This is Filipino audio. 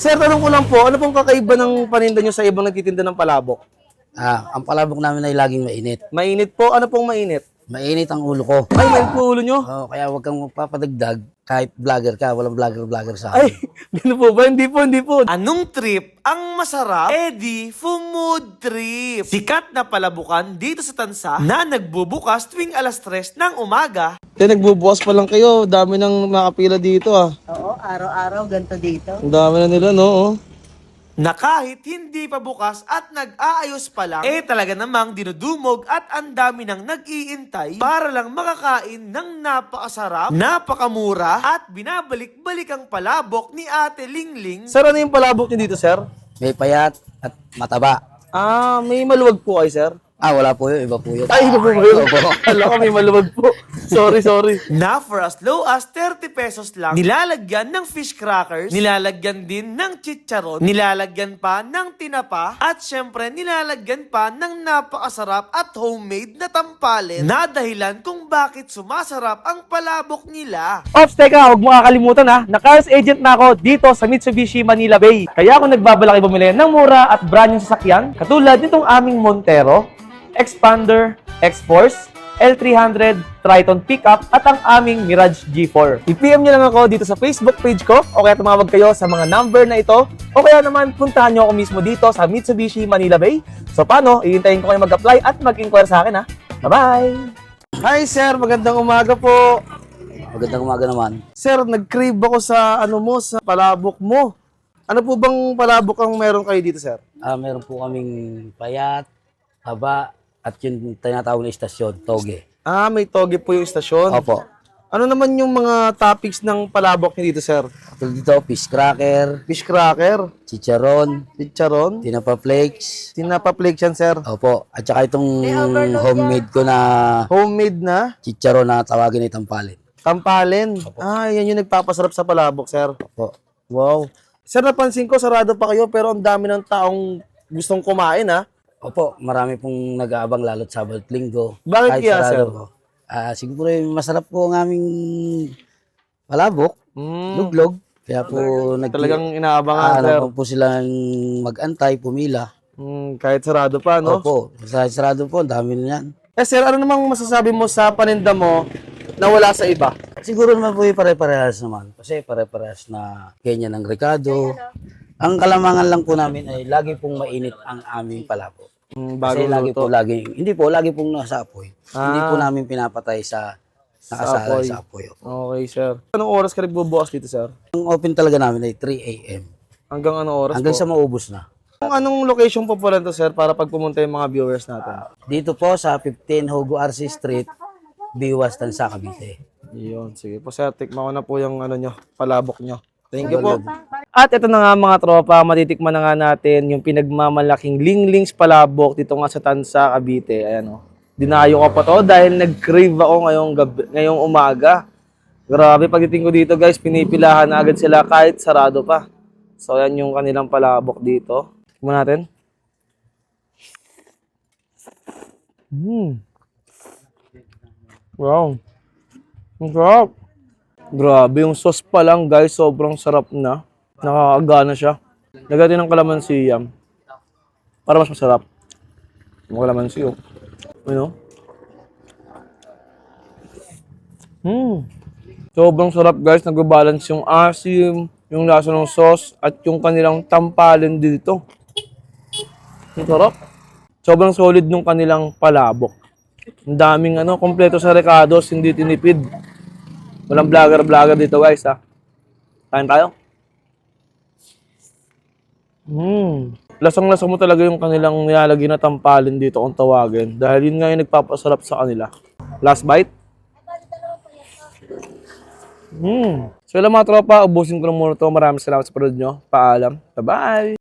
Sir, tanong ko lang po, ano pong kakaiba ng paninda nyo sa ibang nagtitinda ng palabok? Ang palabok namin ay laging mainit. Mainit po? Ano pong mainit? Mainit ang ulo ko. Ay, mainit po ulo nyo? Kaya huwag kang magpapadagdag kahit vlogger ka. Walang vlogger sa Ay, akin. gano'n po ba? Hindi po, hindi po. Anong trip ang masarap? Eddie Food Trip. Sikat na palabukan dito sa Tansa na nagbubukas tuwing alas 3 ng umaga. Nagbubukas pa lang kayo. Dami nang nakapila dito ah. Oo, araw-araw ganito dito. Ang dami na nila, no? Oh. Na kahit hindi pa bukas at nag-aayos pa lang, talaga namang dinudumog at ang dami nang nag-iintay para lang makakain ng napakasarap, napakamura at binabalik-balik ang palabok ni Ate Lingling. Sir, ano yung palabok nyo dito, sir? May payat at mataba. Ah, may maluwag po kayo, sir? Wala po yun. Iba po yun. Ay, iba po ba yun? Alam ko, may maluwag po. Sorry. Na for as low as 30 pesos lang, nilalagyan ng fish crackers, nilalagyan din ng chicharon, nilalagyan pa ng tinapa, at syempre nilalagyan pa ng napakasarap at homemade na tampalin na dahilan kung bakit sumasarap ang palabok nila. Ops, teka, huwag mo kakalimutan ha. Na-cars agent na ako dito sa Mitsubishi Manila Bay. Kaya ako nagbabalaki bumili ng mura at brand yung sasakyan, katulad nitong aming Montero, Expander, X-Force, L300, Triton Pickup at ang aming Mirage G4. I-PM nyo lang ako dito sa Facebook page ko o kaya tumawag kayo sa mga number na ito o kaya naman puntahan nyo ako mismo dito sa Mitsubishi Manila Bay. So paano? Iintayin ko kayo mag-apply at mag-inquire sa akin ha. Bye-bye! Hi sir, magandang umaga po. Magandang umaga naman. Sir, nag-crave ako sa sa palabok mo. Ano po bang palabok ang meron kayo dito sir? Meron po kaming payat, haba, at yung tinatawag na istasyon, toge. Ah, may toge po yung istasyon. Opo. Ano naman yung mga topics ng palabok niyo dito, sir? Tulad dito, fish cracker, Fish cracker, chicharon, chicharon, tinapa flakes. tinapa-flakes yan, sir. Opo. At saka itong homemade ko na Homemade na, chicharon na tawagin ay tampalin. tampalin. Ah, yan yung nagpapasarap sa palabok, sir. Opo. Wow. Sir, napansin ko, sarado pa kayo, pero ang dami ng taong gustong kumain, ha? Opo, marami pong nag-aabang lalo't Sabado at Linggo. Bakit Kahit kaya, sarado sir? po. Siguro masarap po ang aming palabok, Mm, luglog. Kaya po talagang inaabangan, sir. po silang mag-antay, pumila. Kahit sarado pa, no? Opo, sa sarado po, ang dami na yan. Eh, sir, ano namang masasabi mo sa paninda mo na wala sa iba? Siguro naman po yung pare-parehas naman. Kasi pare-parehas na ganyan ang rekado. Ang kalamangan lang po namin ay lagi pong mainit ang aming palabok. Kasi Bagong luto. hindi po, lagi pong nasa apoy. Hindi po namin pinapatay sa nakasala apoy. sa apoy. Okay, sir. Anong oras ka nagbubukas dito, sir? Ang open talaga namin ay 3 a.m. Hanggang anong oras Hanggang po? sa maubos na. Anong location po pala to, sir, para pag pumunta yung mga viewers natin? Dito po sa 15 Hugo RC Street, Biwas, Tansa, Cavite. Yun, sige po, sir. Tikman ko na po yung palabok nyo. Thank you po. At ito na nga mga tropa, matitikman na nga natin yung pinagmamalaking Lingling's palabok dito nga sa Tansa, Cavite. Ayan o. Dinayo ko pa to dahil nag-crave ako ngayong umaga. Grabe, pagdating ko dito guys, pinipilahan na agad sila kahit sarado pa. So ayan yung kanilang palabok dito. Tignan natin. Wow. Ang sarap. Grabe, yung sauce pa lang guys, sobrang sarap na. Nakakagana siya. Lagyan ng kalamansi yan. Para mas masarap. Yung kalamansi, oh. Ano? Sobrang sarap guys, nag-balance yung asim, yung lasa ng sauce, at yung kanilang tampalin dito. Ang sarap. Sobrang solid nung kanilang palabok. Ang daming kompleto sa recados, hindi tinipid. Walang vlogger dito guys ha. Kain tayo. Lasang-lasa mo talaga yung kanilang nilalagay na tampalin dito kung tawagin. Dahil yun nga yung nagpapasarap sa kanila. Last bite. So yun lang mga tropa, ubusin ko na muna ito. Maraming salamat sa panood nyo. Paalam. Bye-bye!